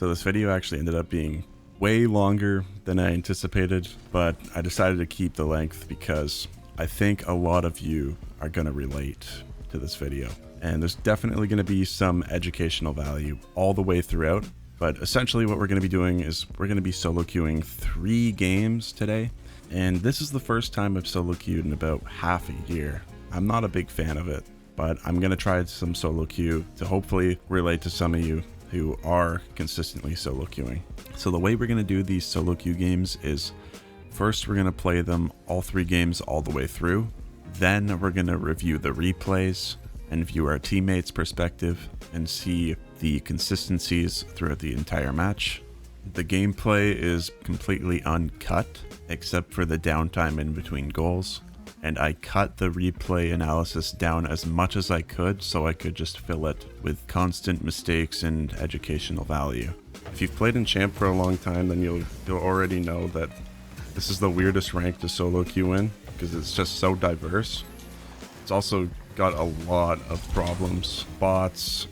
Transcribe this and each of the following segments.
So this video actually ended up being way longer than I anticipated, but I decided to keep the length because I think a lot of you are going to relate to this video. And there's definitely going to be some educational value all the way throughout. But essentially what we're going to be doing is we're going to be solo queuing 3 games today. And this is the first time I've solo queued in about half a year. I'm not a big fan of it, but I'm going to try some solo queue to hopefully relate to some of you who are consistently solo queuing. So the way we're going to do these solo queue games is first we're going to play them all 3 games all the way through. Then we're going to review the replays and view our teammates' perspective and see the consistencies throughout the entire match. The gameplay is completely uncut except for the downtime in between goals, and I cut the replay analysis down as much as I could so I could just fill it with constant mistakes and educational value. If you've played in Champ for a long time, then you'll already know that this is the weirdest rank to solo queue in because it's just so diverse. It's also got a lot of problems. Bots,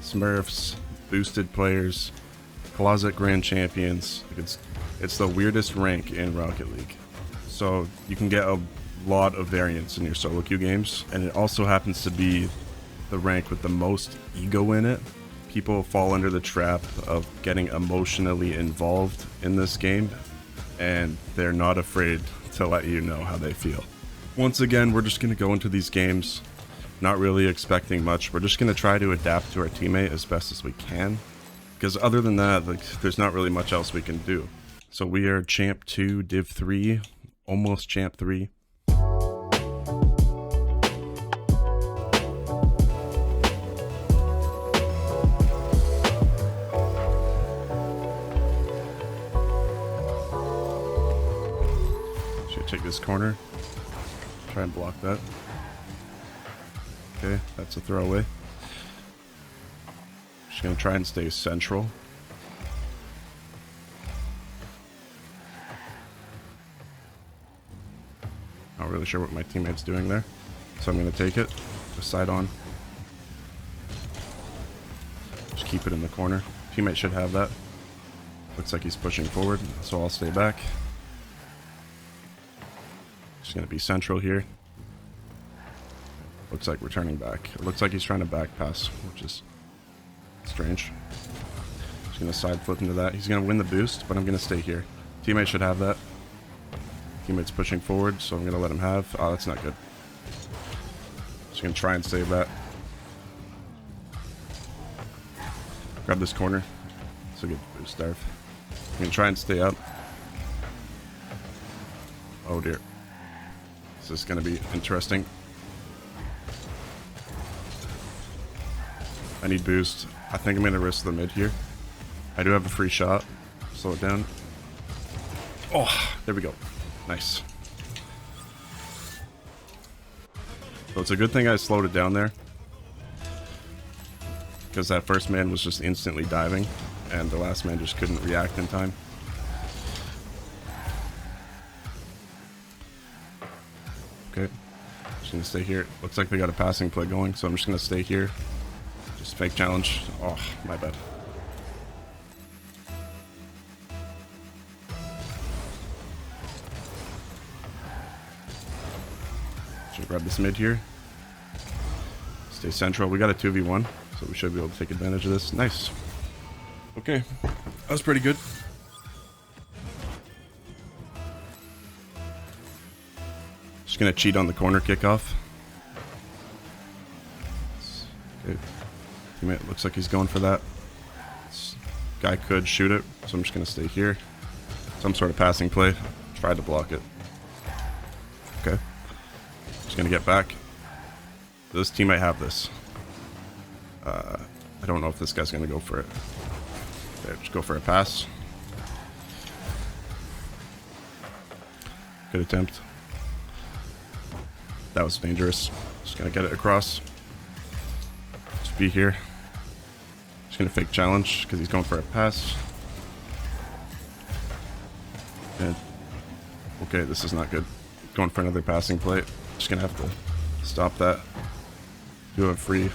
smurfs, boosted players, closet grand champions. It's the weirdest rank in Rocket League. So you can get a lot of variance in your solo queue games, and it also happens to be the rank with the most ego in it. People fall under the trap of getting emotionally involved in this game, and they're not afraid to let you know how they feel. Once again, we're just going to go into these games not really expecting much. We're just going to try to adapt to our teammate as best as we can, because other than that, there's not really much else we can do. So we are Champ 2, Div 3, almost Champ 3. Should take this corner, try and block that. Okay, that's a throwaway. Just gonna try and stay central. Not really sure what my teammate's doing there, so I'm gonna take it. Just side on. Just keep it in the corner. Teammate should have that. Looks like he's pushing forward, so I'll stay back. Just gonna be central here. Looks like we're turning back. It looks like he's trying to back pass, which is strange. Just gonna side flip into that. He's gonna win the boost, but I'm gonna stay here. Teammate should have that. Teammate's pushing forward, so I'm gonna let him have. Oh, that's not good. Just gonna try and save that. Grab this corner. It's a good boost, Darth. I'm gonna try and stay up. Oh dear. This is gonna be interesting. I need boost. I think I'm going to risk the mid here. I do have a free shot. Slow it down. Oh, there we go. Nice. So it's a good thing I slowed it down there, because that first man was just instantly diving, and the last man just couldn't react in time. Okay. Just going to stay here. Looks like they got a passing play going, so I'm just going to stay here. Just fake challenge. Oh, my bad. Should grab this mid here. Stay central. We got a 2v1, so we should be able to take advantage of this. Nice. Okay, that was pretty good. Just gonna cheat on the corner kickoff. Okay. Teammate looks like he's going for that. This guy could shoot it, so I'm just going to stay here. Some sort of passing play. Try to block it. Okay. Just going to get back. This team might have this. I don't know if this guy's going to go for it. Okay, just go for a pass. Good attempt. That was dangerous. Just going to get it across. Just be here. Just going to fake challenge because he's going for a pass. And okay, this is not good. Going for another passing play. Just going to have to stop that. Do have a free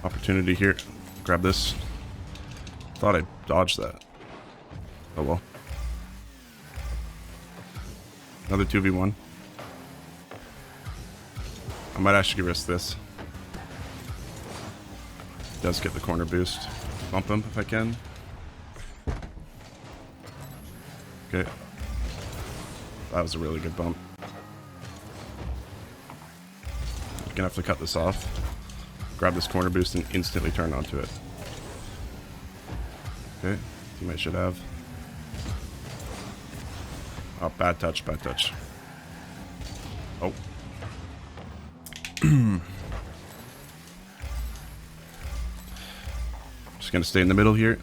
opportunity here. Grab this. Thought I dodged that. Oh well. Another 2v1. I might actually risk this. Does get the corner boost. Bump him if I can. Okay. That was a really good bump. I'm gonna have to cut this off. Grab this corner boost and instantly turn onto it. Okay. Teammate should have. Oh, bad touch, bad touch. Oh. Just gonna stay in the middle here.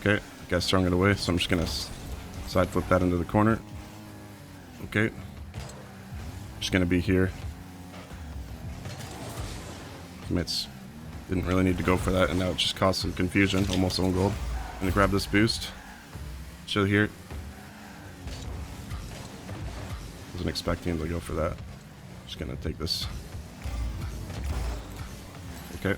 Okay, the guy's throwing it away, so I'm just gonna side flip that into the corner. Okay. Just gonna be here. Teammates didn't really need to go for that, and now it just caused some confusion. Almost on goal. Gonna grab this boost. Chill here. Wasn't expecting him to go for that. Just gonna take this. Okay.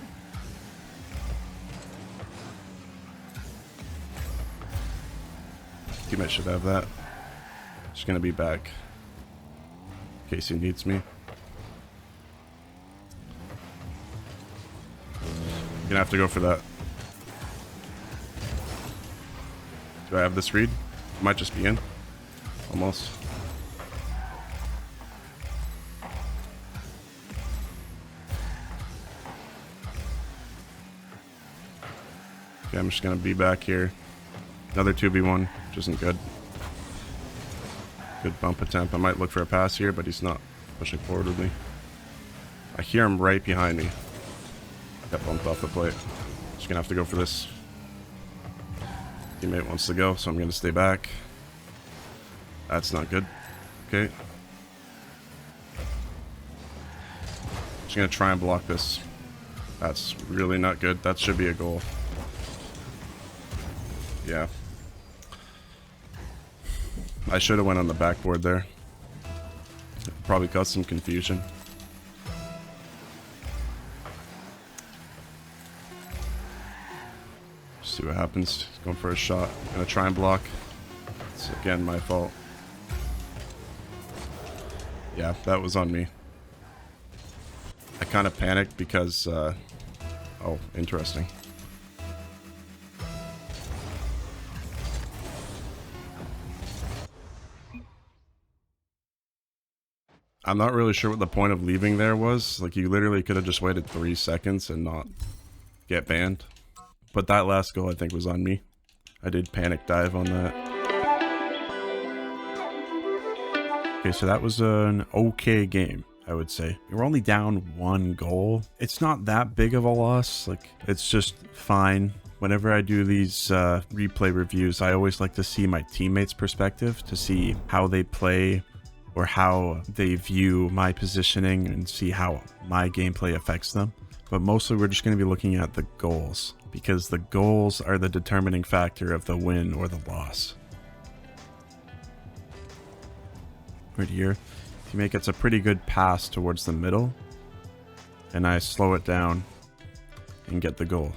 Teammate should have that. Just gonna be back in case he needs me. Gonna have to go for that. Do I have this read? Might just be in. Almost. Okay, I'm just gonna be back here. Another 2v1, which isn't good. Good bump attempt. I might look for a pass here, but he's not pushing forward with me. I hear him right behind me. Got bumped off the plate. Just gonna have to go for this. Teammate wants to go, so I'm gonna stay back. That's not good. Okay. Just gonna try and block this. That's really not good. That should be a goal. Yeah. I should have went on the backboard there. Probably caused some confusion. See what happens. He's going for a shot. Gonna try and block. It's again my fault. Yeah, that was on me. I kind of panicked because, oh, interesting. I'm not really sure what the point of leaving there was. Like, you literally could have just waited 3 seconds and not get banned. But that last goal, I think, was on me. I did panic dive on that. Okay, so that was an okay game, I would say. We were only down 1 goal. It's not that big of a loss. Like, it's just fine. Whenever I do these replay reviews, I always like to see my teammates' perspective, to see how they play or how they view my positioning and see how my gameplay affects them. But mostly we're just going to be looking at the goals, because the goals are the determining factor of the win or the loss. Right here, teammate gets a pretty good pass towards the middle, and I slow it down and get the goal.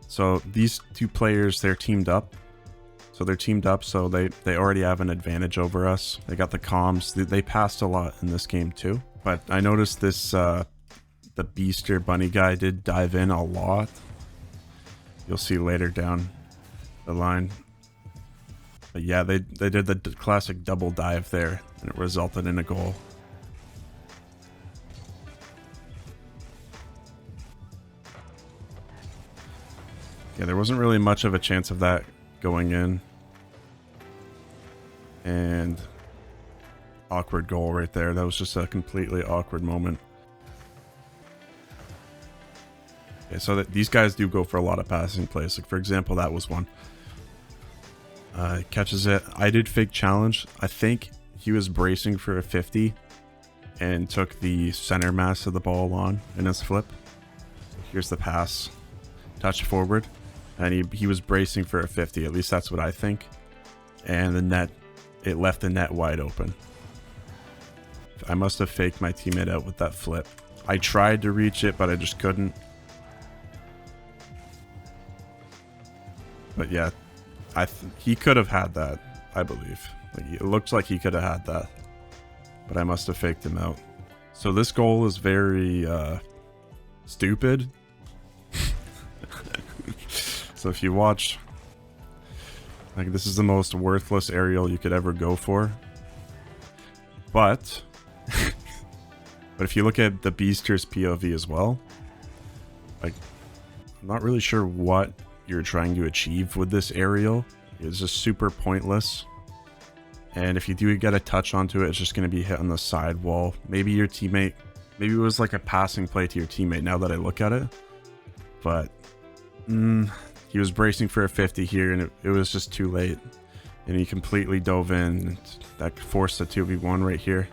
So these two players, they're teamed up. So they're teamed up, so they already have an advantage over us. They got the comms. They passed a lot in this game too. But I noticed this, the Beaster Bunny guy did dive in a lot. You'll see later down the line. But yeah, they did the classic double dive there, and it resulted in a goal. Yeah, there wasn't really much of a chance of that going in. And awkward goal right there. That was just a completely awkward moment. Okay, so these guys do go for a lot of passing plays. Like, for example, that was one. Catches it. I did fake challenge. I think he was bracing for a 50 and took the center mass of the ball on in his flip. Here's the pass. Touch forward. And he was bracing for a 50. At least that's what I think. And the net, it left the net wide open. I must have faked my teammate out with that flip. I tried to reach it, but I just couldn't. But yeah, he could have had that, I believe. Like, it looks like he could have had that, but I must have faked him out. So this goal is very stupid. So if you watch, like, this is the most worthless aerial you could ever go for. But but if you look at the Beaster's POV as well, like, I'm not really sure what you're trying to achieve with this aerial. It's just super pointless. And if you do get a touch onto it, it's just going to be hit on the side wall. Maybe your teammate, maybe it was like a passing play to your teammate now that I look at it. But he was bracing for a 50 here, and it was just too late. And he completely dove in. That forced a 2v1 right here.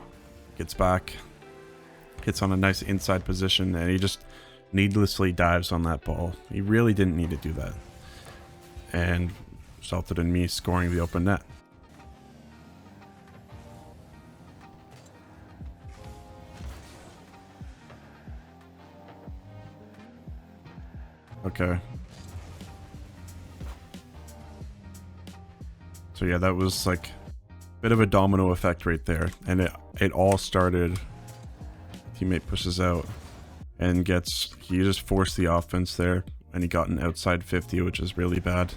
Gets back. Hits on a nice inside position, and he just needlessly dives on that ball. He really didn't need to do that. And resulted in me scoring the open net. Okay. So yeah, that was like a bit of a domino effect right there. And it all started, teammate pushes out and he just forced the offense there, and he got an outside 50, which is really bad,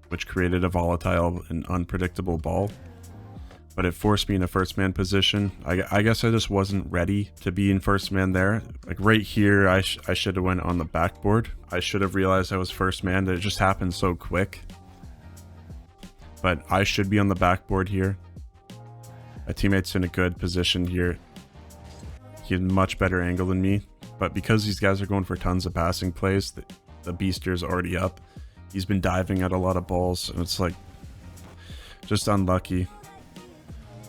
which created a volatile and unpredictable ball. But it forced me in a first man position. I guess I just wasn't ready to be in first man there. Like right here, I should have went on the backboard. I should have realized I was first man. It just happened so quick. But I should be on the backboard here. My teammate's in a good position here. He had a much better angle than me. But because these guys are going for tons of passing plays, the Beaster's already up. He's been diving at a lot of balls, and it's like just unlucky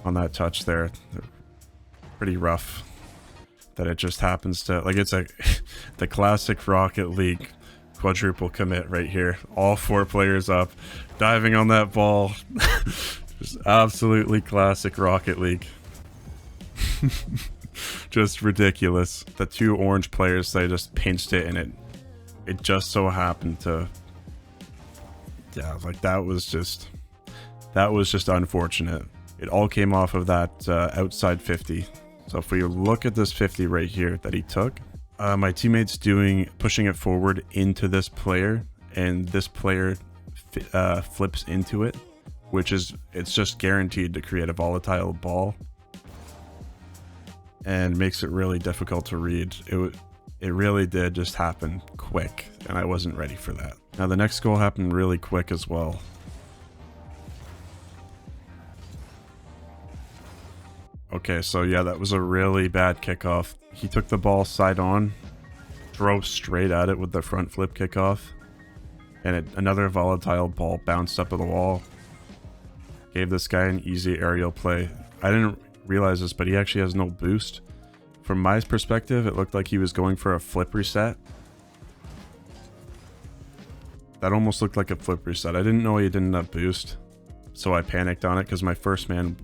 on that touch there. Pretty rough that it just happens to, like, it's like the classic Rocket League quadruple commit right here. All 4 players up, diving on that ball. Just absolutely classic Rocket League. Just ridiculous. The 2 orange players, they just pinched it, and it just so happened to, yeah, like that was just unfortunate. It all came off of that outside 50. So if we look at this 50 right here that he took, my teammate's pushing it forward into this player, and this player flips into it, it's just guaranteed to create a volatile ball and makes it really difficult to read. It really did just happen quick, and I wasn't ready for that. Now the next goal happened really quick as well. Okay, so yeah, that was a really bad kickoff. He took the ball side on, drove straight at it with the front flip kickoff, and another volatile ball bounced up at the wall. Gave this guy an easy aerial play. I didn't realize this, but he actually has no boost. From my perspective, it looked like he was going for a flip reset. That almost looked like a flip reset. I didn't know he didn't have boost, so I panicked on it because my first man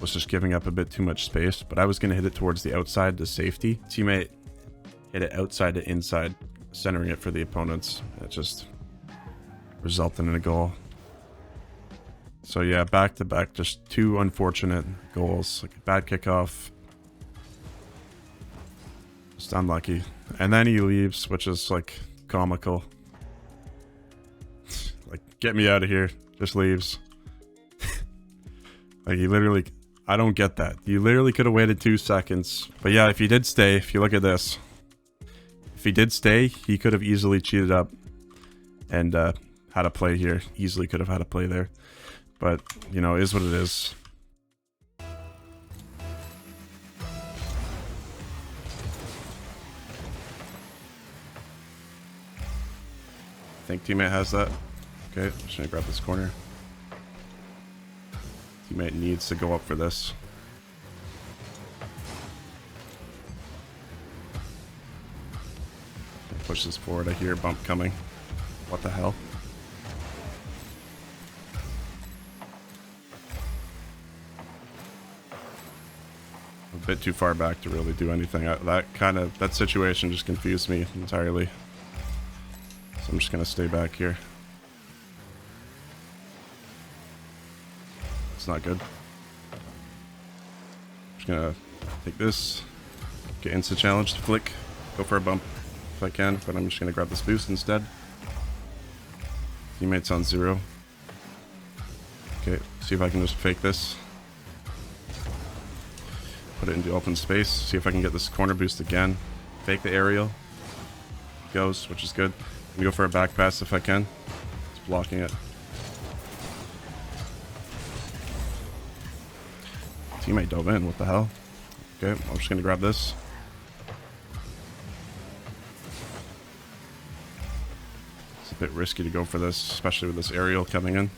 was just giving up a bit too much space, but I was going to hit it towards the outside to safety. Teammate hit it outside to inside, centering it for the opponents. It just resulted in a goal. So yeah, back to back, just 2 unfortunate goals. Like a bad kickoff, just unlucky. And then he leaves, which is like comical. Like, get me out of here. Just leaves. Like, he literally, I don't get that. You literally could have waited 2 seconds. But yeah, if he did stay, if you look at this, if he did stay, he could have easily cheated up and had a play here. Easily could have had a play there. But, you know, it is what it is. I think teammate has that. Okay, I'm just gonna grab this corner. Teammate needs to go up for this. Push this forward. I hear a bump coming. What the hell? A bit too far back to really do anything. That situation just confused me entirely. So I'm just gonna stay back here. It's not good. Just gonna take this, get insta challenge to flick, go for a bump if I can, but I'm just gonna grab this boost instead. Teammate's on 0. Okay, see if I can just fake this. Put it into open space, see if I can get this corner boost again. Fake the aerial. Goes, which is good. Go for a back pass if I can. It's blocking it. Teammate dove in, what the hell? Okay, I'm just gonna grab this. It's a bit risky to go for this, especially with this aerial coming in.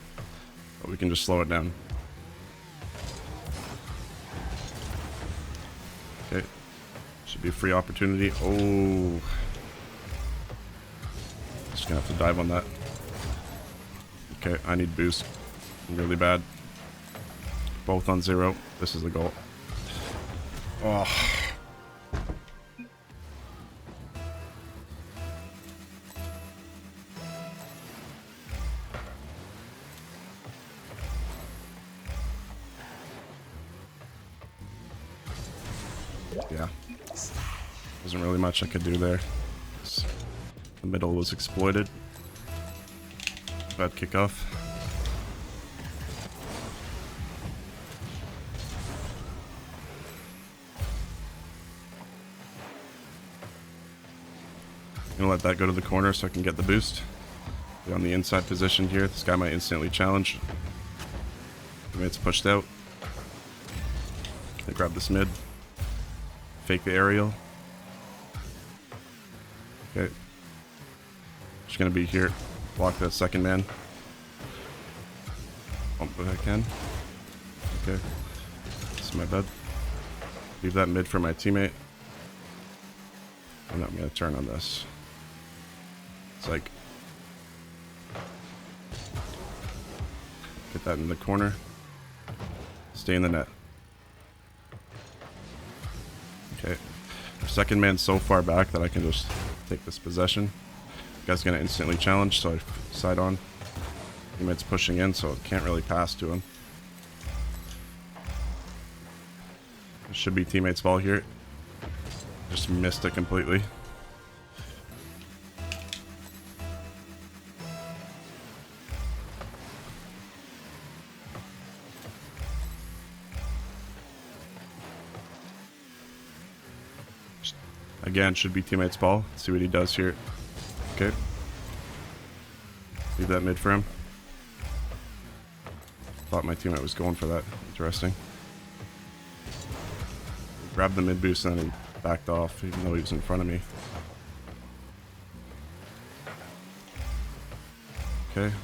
But we can just slow it down. Okay. Should be a free opportunity. Oh. Just gonna have to dive on that. Okay, I need boost. Really bad. Both on 0. This is the goal. Oh. Yeah. Wasn't really much I could do there. The middle was exploited. Bad kickoff. Gonna let that go to the corner so I can get the boost. Be on the inside position here. This guy might instantly challenge. Teammate's pushed out. I grab this mid. Fake the aerial. Okay. Just gonna be here. Block that second man. Bump if I can. Okay. This is my bed. Leave that mid for my teammate. And I'm gonna turn on this. It's like, get that in the corner. Stay in the net. Okay. Our second man's so far back that I can just take this possession. Guy's gonna instantly challenge, so I side on. Teammate's pushing in, so it can't really pass to him. It should be teammate's ball here. Just missed it completely. Again, should be teammate's ball. Let's see what he does here. Okay. Leave that mid for him. Thought my teammate was going for that. Interesting. Grabbed the mid boost and then he backed off, even though he was in front of me. Okay.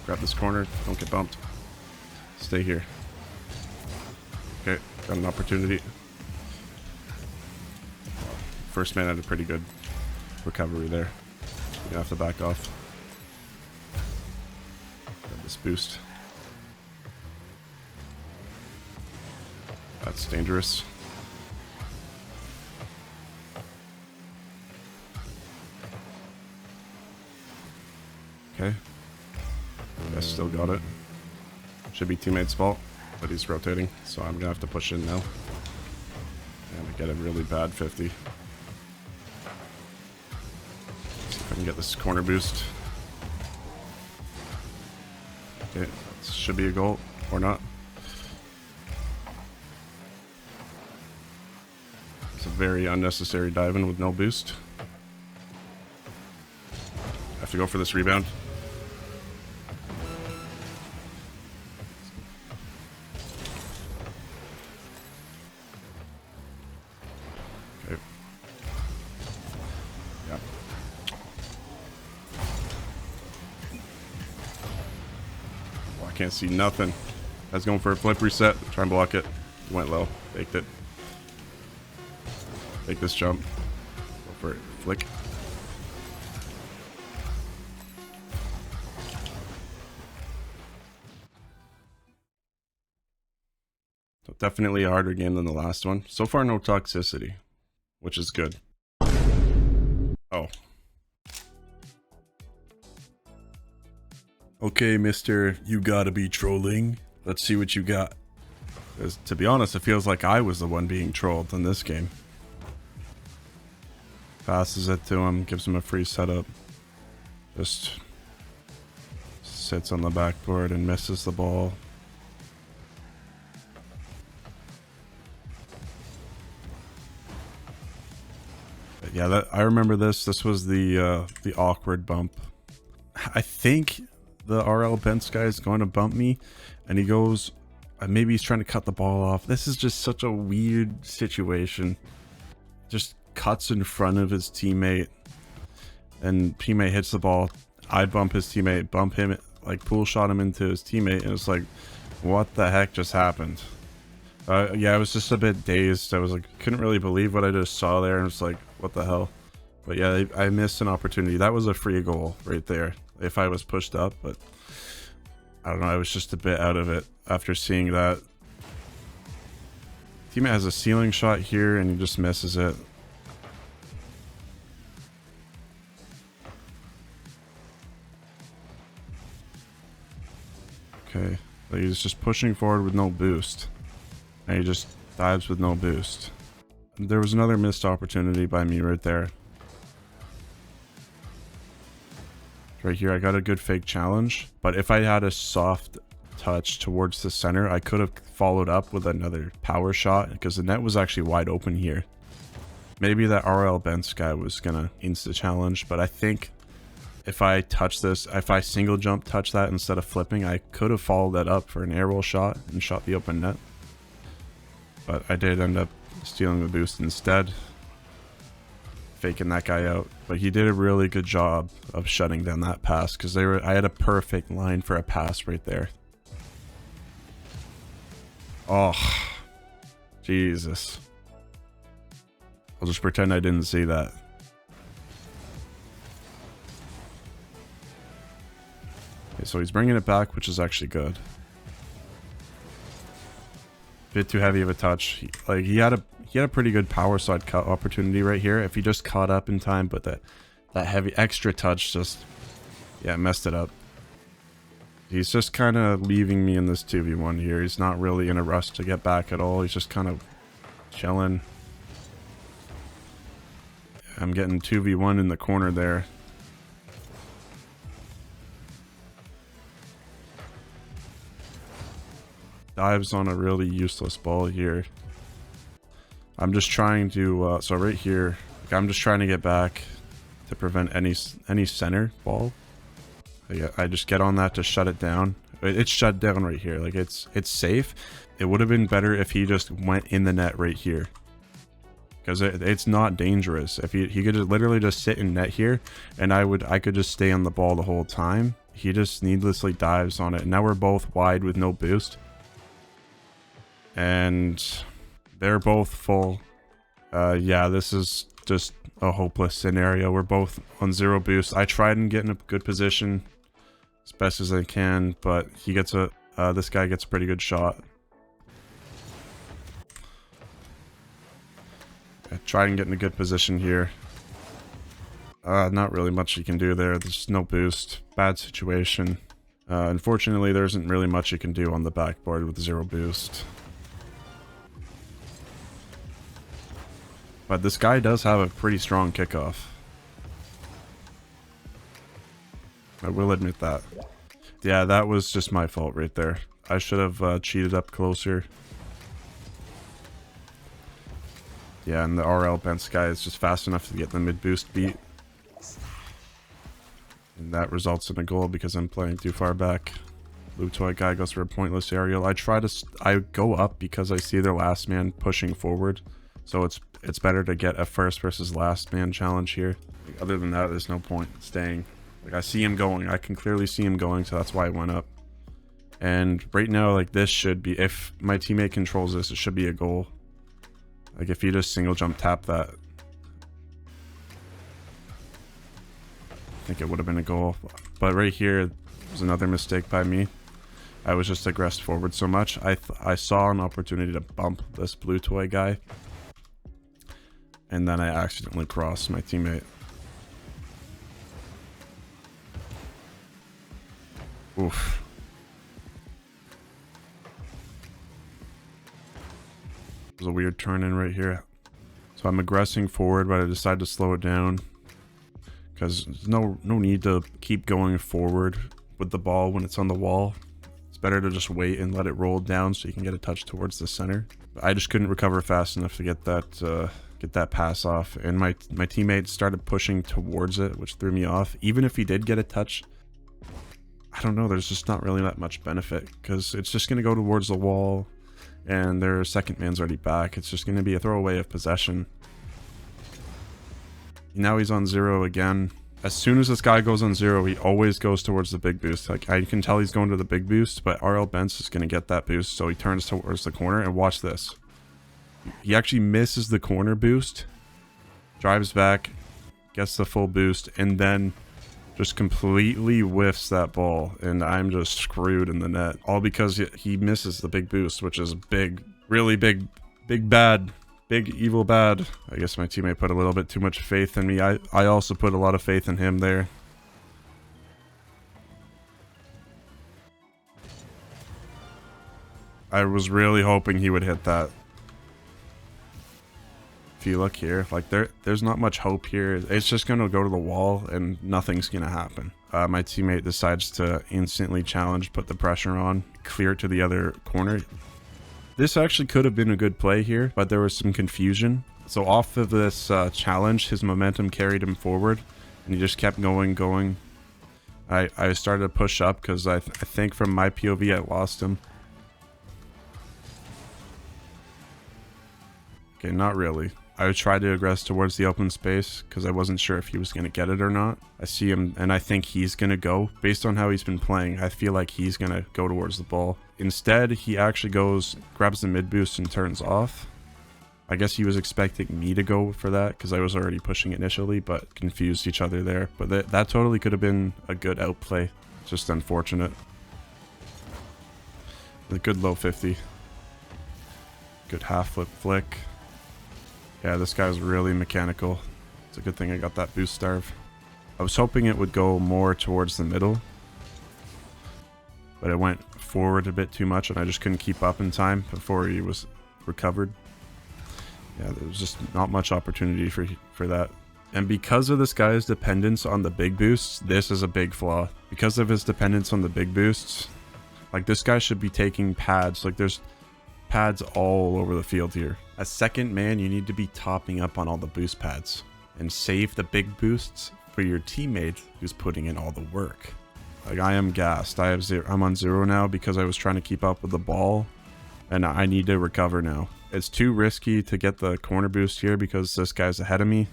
Grab this corner. Don't get bumped. Stay here. Okay, got an opportunity. First man had a pretty good recovery there. You have to back off. Got this boost. That's dangerous. Okay. I still got it. Should be teammate's fault, but he's rotating, so I'm gonna have to push in now. And I get a really bad 50. See if I can get this corner boost. Okay, this should be a goal, or not. It's a very unnecessary dive-in with no boost. I have to go for this rebound. Okay. Yeah. Oh, I can't see nothing. I was going for a flip reset. Try and block it. Went low. Faked it. Take this jump. Go for it. Flick. So definitely a harder game than the last one. So far, no toxicity, which is good. Oh. Okay, mister, you gotta be trolling. Let's see what you got. 'Cause to be honest, it feels like I was the one being trolled in this game. Passes it to him, gives him a free setup. Just sits on the backboard and misses the ball. But yeah, I remember this. This was the awkward bump. I think the RL Benz guy is going to bump me, and he goes, maybe he's trying to cut the ball off. This is just such a weird situation. Just cuts in front of his teammate, and teammate hits the ball. I bump his teammate, bump him, like pool shot him into his teammate, and it's like, what the heck just happened? Yeah, I was just a bit dazed. I was like, couldn't really believe what I just saw there, and it's like, what the hell? But yeah, I missed an opportunity. That was a free goal right there if I was pushed up, but I don't know, I was just a bit out of it after seeing that. Teammate has a ceiling shot here and he just misses it. Okay, so he's just pushing forward with no boost, and he just dives with no boost. There was another missed opportunity by me right there. Right here, I got a good fake challenge, but if I had a soft touch towards the center, I could have followed up with another power shot because the net was actually wide open here. Maybe that RL Benz guy was gonna insta challenge, but I think if I touch this, if I single jump touch that instead of flipping, I could have followed that up for an air roll shot and shot the open net. But I did end up stealing the boost instead, faking that guy out. But he did a really good job of shutting down that pass because I had a perfect line for a pass right there. Oh, Jesus. I'll just pretend I didn't see that. Okay, so he's bringing it back, which is actually good. Bit too heavy of a touch. He had a pretty good power side cut opportunity right here if he just caught up in time, but that heavy extra touch just, yeah, messed it up. He's just kind of leaving me in this 2v1 here. He's not really in a rush to get back at all. He's just kind of chilling. I'm getting 2v1 in the corner there. Dives on a really useless ball here. I'm just trying to, so right here, I'm just trying to get back to prevent any center ball. I just get on that to shut it down. It's shut down right here. Like it's safe. It would have been better if he just went in the net right here, because it's not dangerous. If he could literally just sit in net here, and I could just stay on the ball the whole time. He just needlessly dives on it. Now we're both wide with no boost, and they're both full. Yeah, this is just a hopeless scenario. We're both on 0 boost. I tried and get in a good position as best as I can, but he gets this guy gets a pretty good shot. I tried and get in a good position here. Not really much you can do there. There's no boost. Bad situation. Unfortunately, there isn't really much you can do on the backboard with 0 boost. But this guy does have a pretty strong kickoff. I will admit that. Yeah, that was just my fault right there. I should have cheated up closer. Yeah, and the RL Benz guy is just fast enough to get the mid-boost beat. And that results in a goal because I'm playing too far back. Blue toy guy goes for a pointless aerial. I go up because I see their last man pushing forward. So it's better to get a first versus last man challenge here. Like, other than that, there's no point in staying. Like, I see him going. I can clearly see him going, so that's why I went up. And right now, like, this should be, if my teammate controls this, it should be a goal. Like, if you just single jump tap that, I think it would have been a goal. But right here was another mistake by me. I was just aggressed forward so much. I saw an opportunity to bump this blue toy guy, and then I accidentally crossed my teammate. Oof. There's a weird turn in right here. So I'm aggressing forward, but I decide to slow it down. Because there's no need to keep going forward with the ball when it's on the wall. It's better to just wait and let it roll down so you can get a touch towards the center. But I just couldn't recover fast enough to get that pass off, and my teammate started pushing towards it, which threw me off. Even if he did get a touch, I don't know, there's just not really that much benefit because it's just going to go towards the wall and their second man's already back. It's just going to be a throwaway of possession. Now he's on 0 again. As soon as this guy goes on 0, he always goes towards the big boost. Like, I can tell he's going to the big boost, but RL Bence is going to get that boost, so he turns towards the corner, and watch this. He actually misses the corner boost, drives back, gets the full boost, and then just completely whiffs that ball, and I'm just screwed in the net. All because he misses the big boost, which is big, really big, bad. Big evil bad. I guess my teammate put a little bit too much faith in me. I also put a lot of faith in him there. I was really hoping he would hit that. If you look here, like there's not much hope here. It's just gonna go to the wall and nothing's gonna happen. My teammate decides to instantly challenge, put the pressure on, clear it to the other corner. This actually could have been a good play here, but there was some confusion. So off of this challenge, his momentum carried him forward, and he just kept going. I started to push up because I think from my POV I lost him. Okay, not really. I tried to aggress towards the open space because I wasn't sure if he was going to get it or not. I see him, and I think he's going to go. Based on how he's been playing, I feel like he's going to go towards the ball. Instead, he actually grabs the mid boost and turns off. I guess he was expecting me to go for that because I was already pushing initially, but confused each other there. But that totally could have been a good outplay. It's just unfortunate. A good low 50. Good half flip flick. Yeah, this guy's really mechanical. It's a good thing I got that boost starve. I was hoping it would go more towards the middle, but it went forward a bit too much and I just couldn't keep up in time before he was recovered. Yeah, there was just not much opportunity for that. And because of this guy's dependence on the big boosts, this is a big flaw. Because of his dependence on the big boosts, like this guy should be taking pads. Like there's pads all over the field here. As second man, you need to be topping up on all the boost pads and save the big boosts for your teammate who's putting in all the work. Like I am gassed. I'm on 0 now because I was trying to keep up with the ball and I need to recover now. It's too risky to get the corner boost here because this guy's ahead of me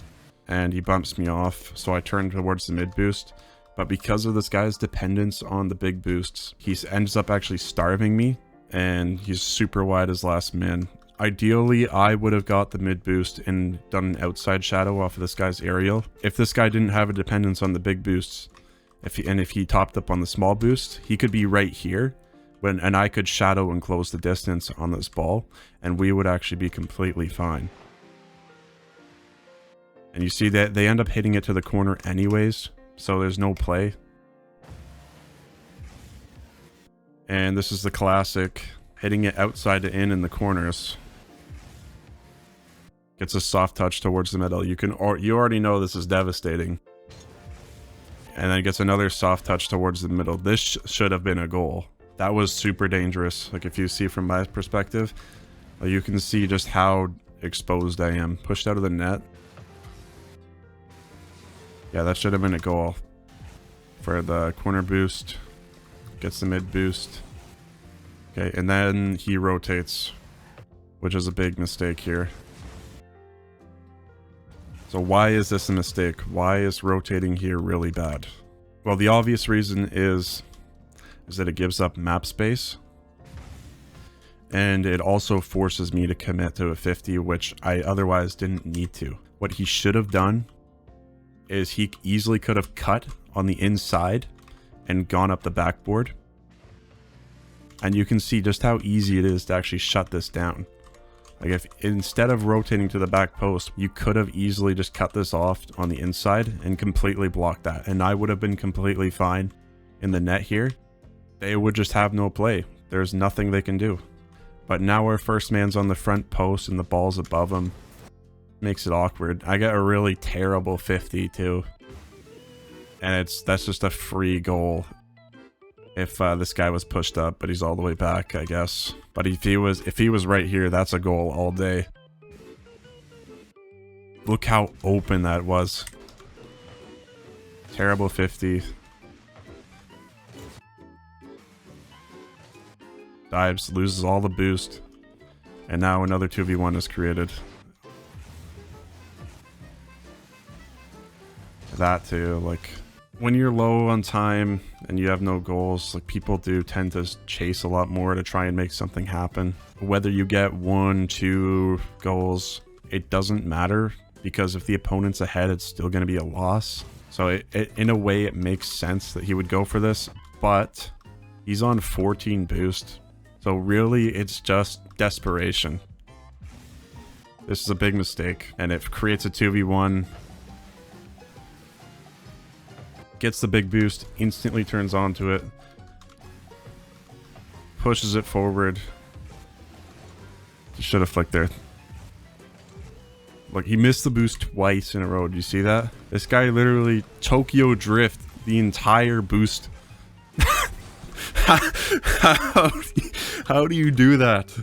and he bumps me off. So I turn towards the mid boost, but because of this guy's dependence on the big boosts, he ends up actually starving me and he's super wide as last man. Ideally, I would have got the mid boost and done an outside shadow off of this guy's aerial. If this guy didn't have a dependence on the big boosts, if he topped up on the small boost, he could be right here, and I could shadow and close the distance on this ball, and we would actually be completely fine. And you see that they end up hitting it to the corner anyways, so there's no play. And this is the classic, hitting it outside to in the corners. Gets a soft touch towards the middle. You already know this is devastating. And then gets another soft touch towards the middle. This should have been a goal. That was super dangerous. Like if you see from my perspective, you can see just how exposed I am. Pushed out of the net. Yeah, that should have been a goal. For the corner boost. Gets the mid boost. Okay, and then he rotates, which is a big mistake here. So why is this a mistake? Why is rotating here really bad? Well, the obvious reason is that it gives up map space. And it also forces me to commit to a 50, which I otherwise didn't need to. What he should have done is he easily could have cut on the inside and gone up the backboard. And you can see just how easy it is to actually shut this down. Like if instead of rotating to the back post, you could have easily just cut this off on the inside and completely blocked that. And I would have been completely fine in the net here. they would just have no play. There's nothing they can do. But now our first man's on the front post and the ball's above him. Makes it awkward. I got a really terrible 50 too. And that's just a free goal. If this guy was pushed up, but he's all the way back, I guess. But if he was right here, that's a goal all day. Look how open that was. Terrible 50. Dives, loses all the boost. And now another 2v1 is created. That too, like, when you're low on time and you have no goals, like, people do tend to chase a lot more to try and make something happen. Whether you get 1, 2 goals, it doesn't matter, because if the opponent's ahead, it's still going to be a loss. So in a way, it makes sense that he would go for this, but he's on 14 boost. So really, it's just desperation. This is a big mistake, and it creates a 2v1. Gets the big boost, instantly turns onto it. Pushes it forward. Should have flicked there. Look, he missed the boost twice in a row. Do you see that? This guy literally Tokyo drift the entire boost. How do you do that?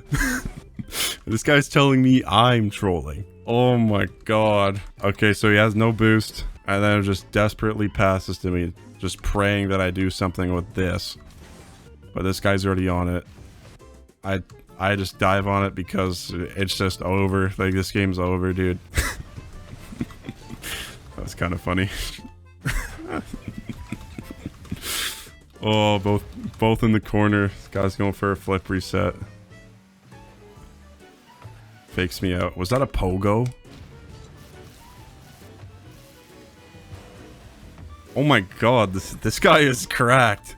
This guy's telling me I'm trolling. Oh my god. Okay, so he has no boost. And then it just desperately passes to me, just praying that I do something with this. But this guy's already on it. I just dive on it because it's just over. Like, this game's over, dude. That's kind of funny. Oh, both in the corner. This guy's going for a flip reset. Fakes me out. Was that a pogo? Oh my god, this guy is cracked.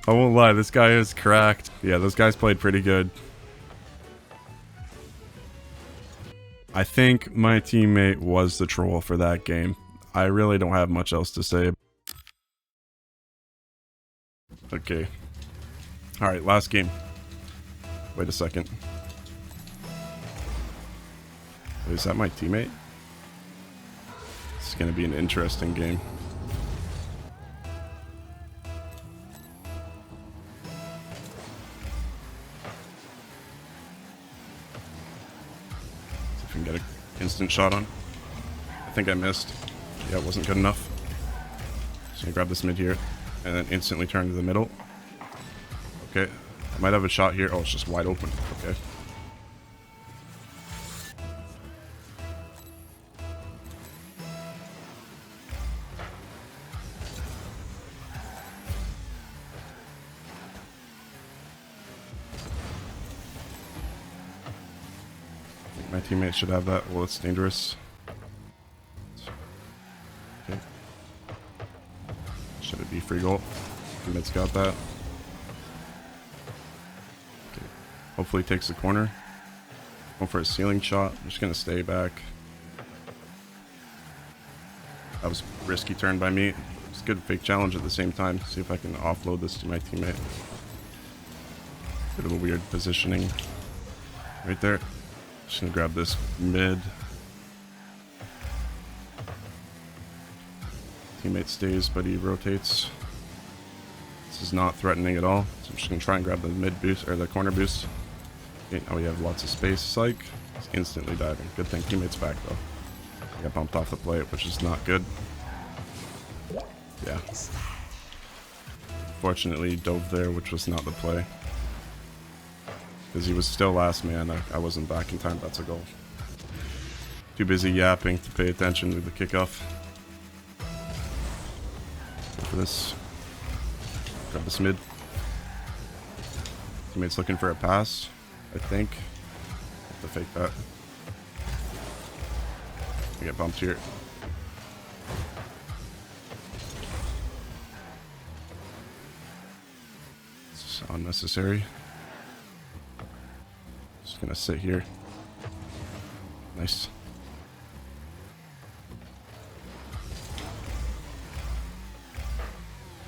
I won't lie, this guy is cracked. Yeah, those guys played pretty good. I think my teammate was the troll for that game. I really don't have much else to say. Okay. Alright, last game. Wait a second. Is that my teammate? This is gonna be an interesting game. See if we can get an instant shot on. I think I missed. Yeah, it wasn't good enough. So I grab this mid here and then instantly turn to the middle. Okay. I might have a shot here. Oh, it's just wide open. Okay. My teammate should have that. Well, it's dangerous. Okay. Should it be free goal? Teammate's got that. Okay. Hopefully he takes the corner. Going for a ceiling shot. I'm just gonna stay back. That was a risky turn by me. It's a good fake challenge at the same time. See if I can offload this to my teammate. Bit of a weird positioning. Right there. Just gonna grab this mid. Teammate stays, but he rotates. This is not threatening at all. So I'm just gonna try and grab the mid boost or the corner boost. Okay, now we have lots of space. Psych. He's instantly diving. Good thing teammate's back though. I got bumped off the plate, which is not good. Yeah. Fortunately, he dove there, which was not the play. Because he was still last man. I wasn't back in time. That's a goal. Too busy yapping to pay attention to the kickoff. Go for this. Grab this mid. Teammate's looking for a pass, I think. Have to fake that. I get bumped here. It's unnecessary. Just gonna sit here. Nice.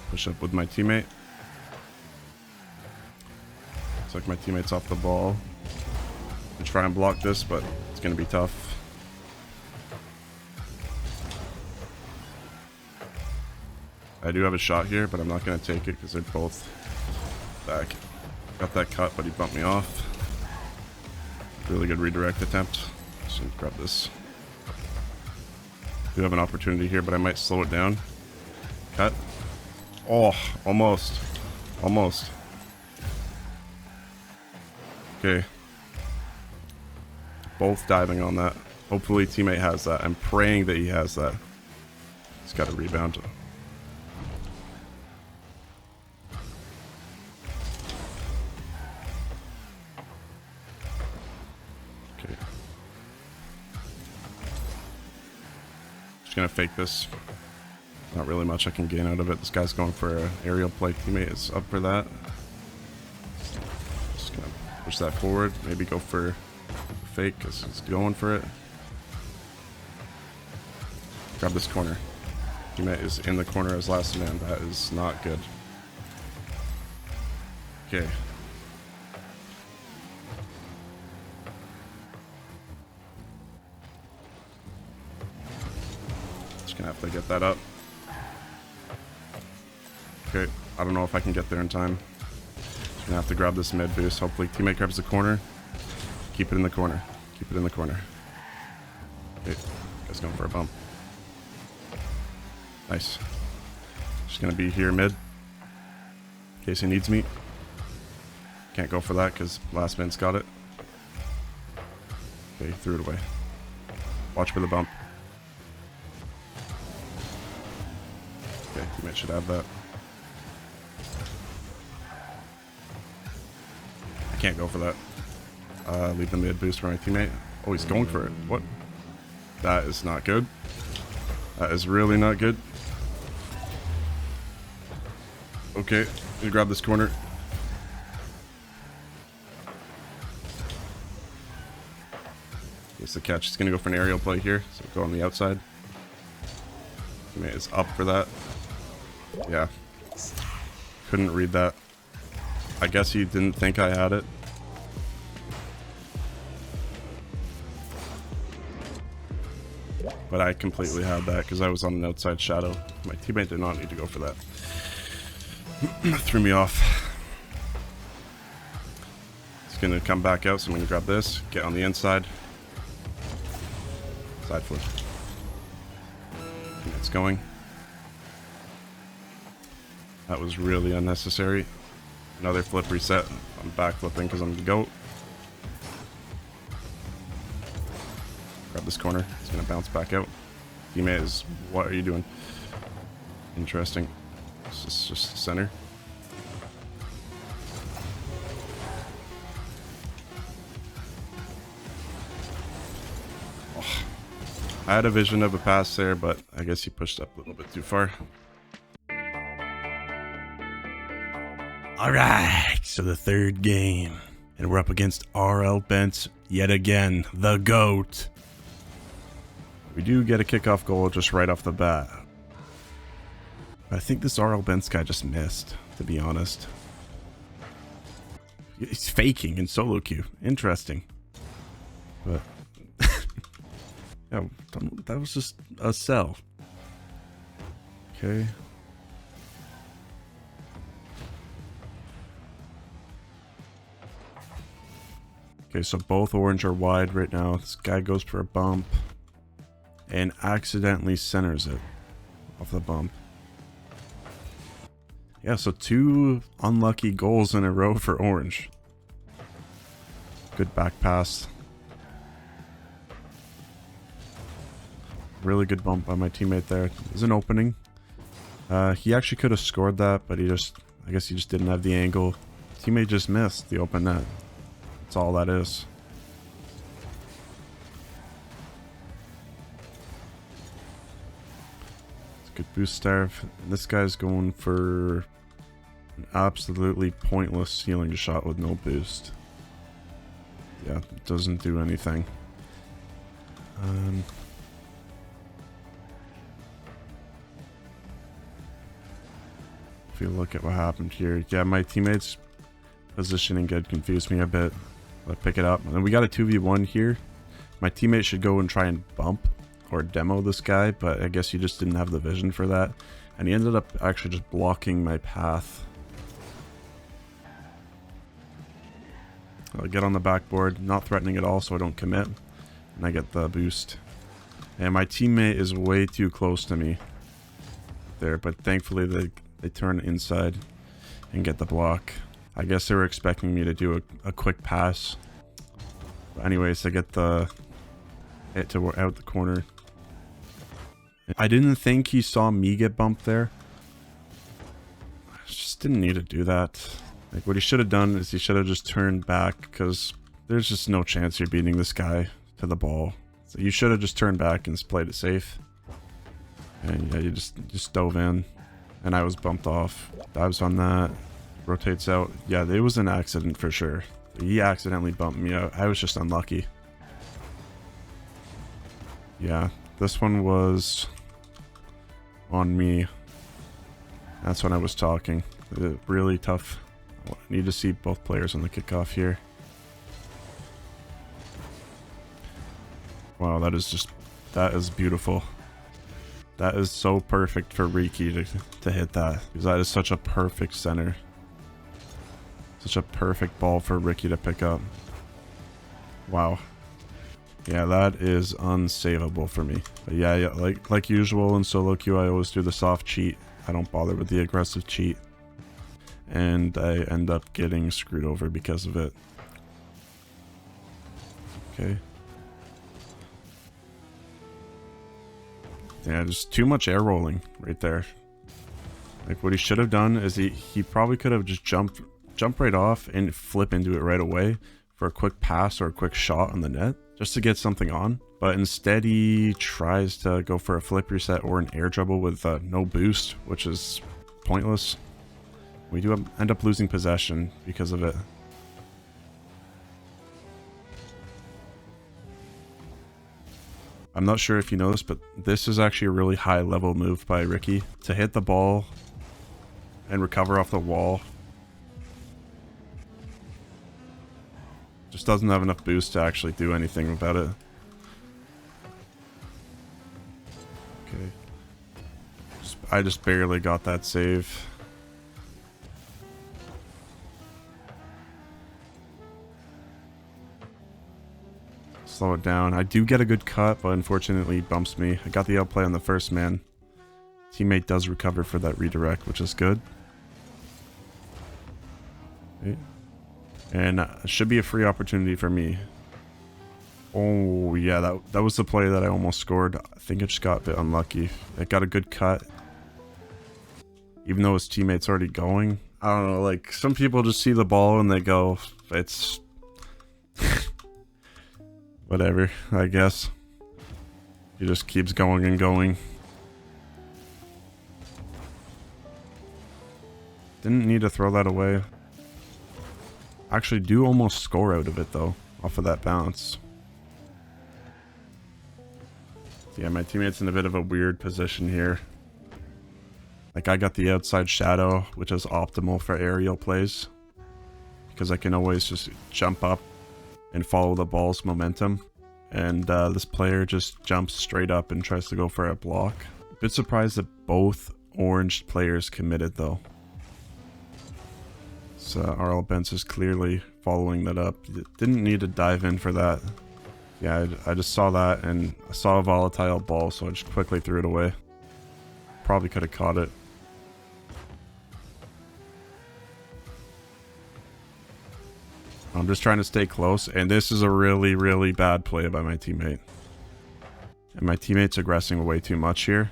Push up with my teammate. Looks like my teammate's off the ball. I'll try and block this, but it's gonna be tough. I do have a shot here, but I'm not gonna take it because they're both back. Got that cut, but he bumped me off. Really good redirect attempt. Just gonna grab this. Do have an opportunity here, but I might slow it down. Cut. Oh, almost. Almost. Okay. Both diving on that. Hopefully teammate has that. I'm praying that he has that. He's got a rebound. Okay. Just gonna fake this. Not really much I can gain out of it. This guy's going for an aerial play. Teammate is up for that. Just gonna push that forward. Maybe go for fake because he's going for it. Grab this corner. Teammate is in the corner as last man. That is not good. Okay. Just gonna have to get that up. Okay, I don't know if I can get there in time. Just gonna have to grab this mid boost. Hopefully teammate grabs the corner. Keep it in the corner. Keep it in the corner. Okay, guy's going for a bump. Nice. Just gonna be here mid. In case he needs me. Can't go for that because last man's got it. Okay, threw it away. Watch for the bump. Okay, teammate should have that. I can't go for that. Leave the mid boost for my teammate. Oh, he's going for it. What? That is not good. That is really not good. Okay, gonna grab this corner. It's the catch. He's gonna go for an aerial play here. So go on the outside. Teammate is up for that. Yeah. Couldn't read that. I guess he didn't think I had it. But I completely had that because I was on an outside shadow. My teammate did not need to go for that. Threw me off. It's gonna come back out, so I'm gonna grab this, get on the inside. Side flip. It's going. That was really unnecessary. Another flip reset. I'm back flipping because I'm the GOAT. Grab this corner. It's gonna bounce back out. Teammate is, what are you doing? Interesting. It's just center. Oh. I had a vision of a pass there, but I guess he pushed up a little bit too far. Alright, so the third game. And we're up against RL Bent yet again, the GOAT. We do get a kickoff goal just right off the bat. I think this RL Bent guy just missed, to be honest. He's faking in Soloqueue. Interesting. But yeah, that was just a sell. Okay. Okay, so both orange are wide right now. This guy goes for a bump and accidentally centers it off the bump. Yeah, so 2 unlucky goals in a row for orange. Good back pass. Really good bump by my teammate there. There's an opening. He actually could have scored that, but I guess he just didn't have the angle. Teammate just missed the open net. That's all that is. It's a good boost there. And this guy's going for an absolutely pointless ceiling shot with no boost. Yeah, it doesn't do anything. If you look at what happened here, yeah, my teammates positioning had confused me a bit. But pick it up. And we got a 2v1 here. My teammate should go and try and bump or demo this guy, but I guess he just didn't have the vision for that. And he ended up actually just blocking my path. I'll get on the backboard, not threatening at all so I don't commit. And I get the boost. And my teammate is way too close to me there, but thankfully they turn inside and get the block. I guess they were expecting me to do a quick pass. But anyways, I get the hit to out the corner. I didn't think he saw me get bumped there. I just didn't need to do that. Like, what he should have done is he should have just turned back, because there's just no chance you're beating this guy to the ball. So you should have just turned back and just played it safe. And yeah, you just dove in. And I was bumped off. Dives on that. Rotates out. Yeah, it was an accident for sure. He accidentally bumped me out. I was just unlucky. Yeah, this one was on me. That's when I was talking. Really tough. I need to see both players on the kickoff here. Wow, that is beautiful. That is so perfect for Mechy to hit that, because that is such a perfect center. Such a perfect ball for Mechy to pick up. Wow. Yeah, that is unsavable for me. But yeah, like usual in solo queue, I always do the soft cheat. I don't bother with the aggressive cheat. And I end up getting screwed over because of it. Okay. Yeah, just too much air rolling right there. Like, what he should have done is he probably could have just jump right off and flip into it right away for a quick pass or a quick shot on the net just to get something on. But instead he tries to go for a flip reset or an air dribble with no boost, which is pointless. We do end up losing possession because of it. I'm not sure if you know this, but this is actually a really high level move by Mechy to hit the ball and recover off the wall. Just doesn't have enough boost to actually do anything about it. Okay. I just barely got that save. Slow it down. I do get a good cut, but unfortunately he bumps me. I got the outplay on the first man. Teammate does recover for that redirect, which is good. Okay. And it should be a free opportunity for me. Oh yeah, that was the play that I almost scored. I think it just got a bit unlucky. It got a good cut, even though his teammate's already going. I don't know, like, some people just see the ball and they go, it's whatever, I guess. He just keeps going and going. Didn't need to throw that away. Actually do almost score out of it though, off of that bounce. Yeah, my teammate's in a bit of a weird position here. Like, I got the outside shadow, which is optimal for aerial plays, because I can always just jump up and follow the ball's momentum. And this player just jumps straight up and tries to go for a block. A bit surprised that both orange players committed though. So RL Benz is clearly following that up. Didn't need to dive in for that. Yeah, I just saw that and I saw a volatile ball, so I just quickly threw it away. Probably could have caught it. I'm just trying to stay close, and this is a really, really bad play by my teammate. And my teammate's aggressing way too much here.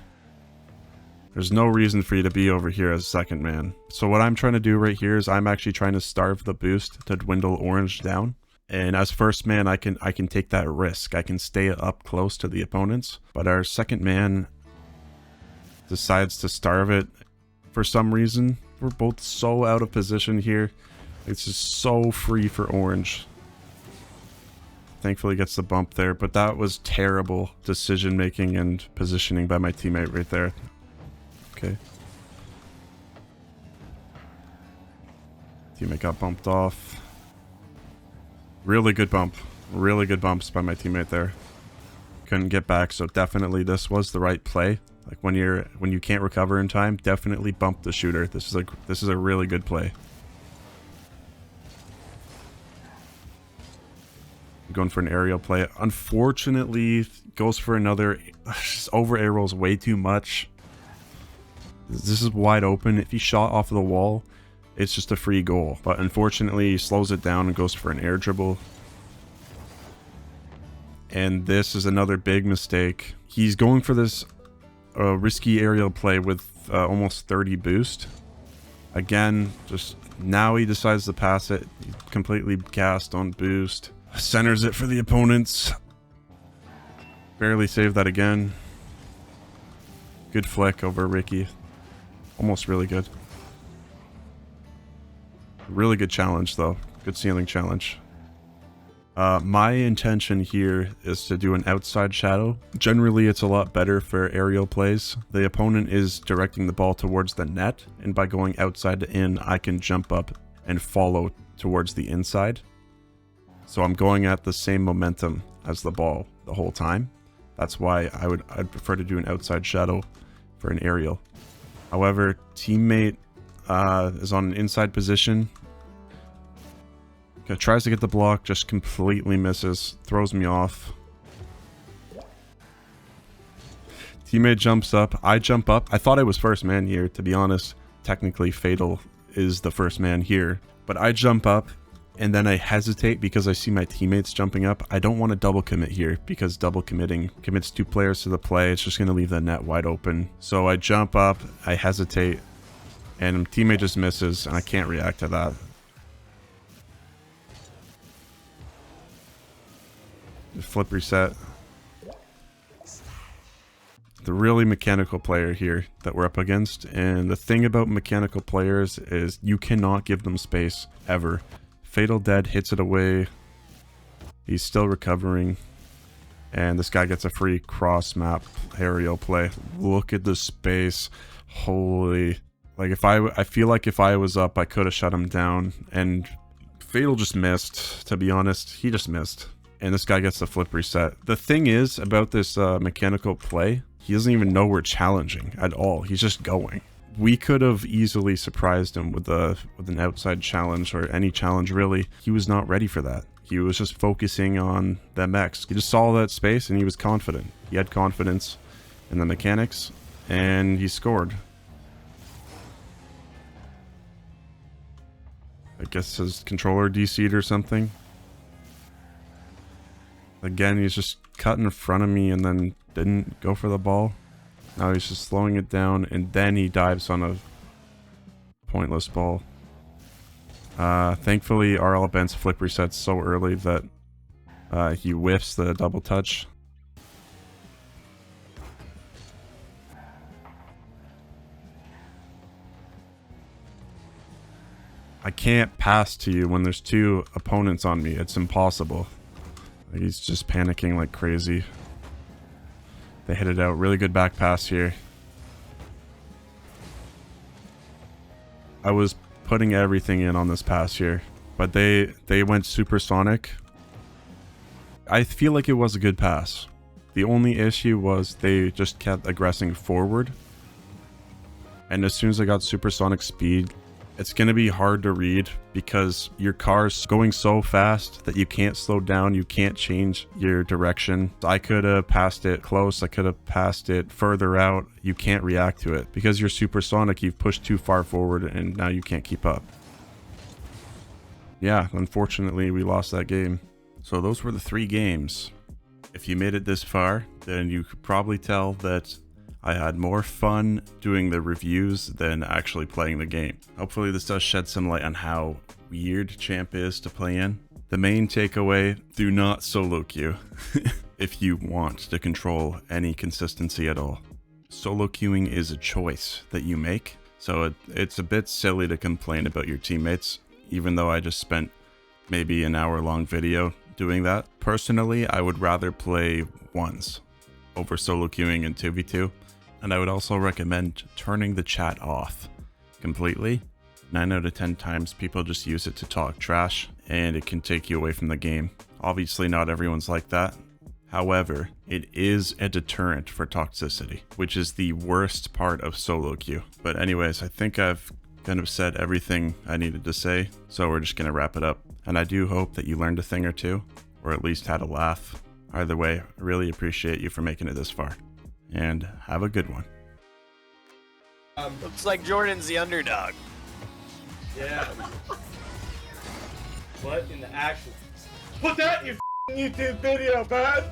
There's no reason for you to be over here as second man. So what I'm trying to do right here is I'm actually trying to starve the boost to dwindle orange down. And as first man, I can take that risk. I can stay up close to the opponents. But our second man decides to starve it for some reason. We're both so out of position here. It's just so free for orange. Thankfully gets the bump there, but that was terrible decision making and positioning by my teammate right there. Okay. Teammate got bumped off. Really good bump. Really good bumps by my teammate there. Couldn't get back, so definitely this was the right play. Like when you can't recover in time, definitely bump the shooter. This is a really good play. Going for an aerial play. Unfortunately, goes for another. Just over arrows way too much. This is wide open. If he shot off of the wall, it's just a free goal. But unfortunately, he slows it down and goes for an air dribble. And this is another big mistake. He's going for this risky aerial play with almost 30 boost. Again, just now he decides to pass it. He's completely gassed on boost. Centers it for the opponents. Barely saved that again. Good flick over Ricky. Almost really good. Really good challenge though. Good ceiling challenge. My intention here is to do an outside shadow. Generally, it's a lot better for aerial plays. The opponent is directing the ball towards the net, and by going outside to in, I can jump up and follow towards the inside. So I'm going at the same momentum as the ball the whole time. That's why I'd prefer to do an outside shadow for an aerial. However, teammate is on an inside position. Okay, tries to get the block, just completely misses. Throws me off. Teammate jumps up. I jump up. I thought I was first man here, to be honest. Technically, Fatal is the first man here. But I jump up, and then I hesitate because I see my teammates jumping up. I don't want to double commit here because double committing commits 2 players to the play. It's just going to leave the net wide open. So I jump up, I hesitate, and teammate just misses, and I can't react to that. Flip reset. The really mechanical player here that we're up against, and the thing about mechanical players is you cannot give them space ever. Fatal dead, hits it away. He's still recovering, and this guy gets a free cross map aerial play. Look at the space. Holy, like I feel like if I was up, I could have shut him down, and Fatal just missed. To be honest, he just missed. And this guy gets the flip reset. The thing is about this mechanical play, he doesn't even know we're challenging at all. He's just going. We could have easily surprised him with an outside challenge or any challenge really. He was not ready for that. He was just focusing on the mechs. He just saw that space and he was confident. He had confidence in the mechanics and he scored. I guess his controller DC'd or something. Again, he's just cut in front of me and then didn't go for the ball. Now he's just slowing it down and then he dives on a pointless ball. Thankfully, RL Ben's flip resets so early that he whiffs the double touch. I can't pass to you when there's 2 opponents on me. It's impossible. He's just panicking like crazy. They hit it out. Really good back pass here. I was putting everything in on this pass here, but they went supersonic. I feel like it was a good pass. The only issue was they just kept aggressing forward. And as soon as I got supersonic speed, it's going to be hard to read because your car's going so fast that you can't slow down, you can't change your direction. I could have passed it close, I could have passed it further out. You can't react to it because you're supersonic, you've pushed too far forward and now you can't keep up. Yeah, unfortunately we lost that game. So those were the 3 games. If you made it this far, then you could probably tell that I had more fun doing the reviews than actually playing the game. Hopefully this does shed some light on how weird Champ is to play in. The main takeaway, do not solo queue if you want to control any consistency at all. Solo queuing is a choice that you make, so it's a bit silly to complain about your teammates, even though I just spent maybe an hour-long video doing that. Personally, I would rather play ones over solo queuing in 2v2. And I would also recommend turning the chat off completely 9 out of 10 times people just use it to talk trash, and it can take you away from the game. Obviously not everyone's like that. However, it is a deterrent for toxicity, which is the worst part of Soloqueue. But anyways, I think I've kind of said everything I needed to say, so we're just gonna wrap it up. And I do hope that you learned a thing or two, or at least had a laugh. Either way, I really appreciate you for making it this far. And have a good one. Looks like Jordan's the underdog. Yeah. What in the actual? Put that in your YouTube video, man!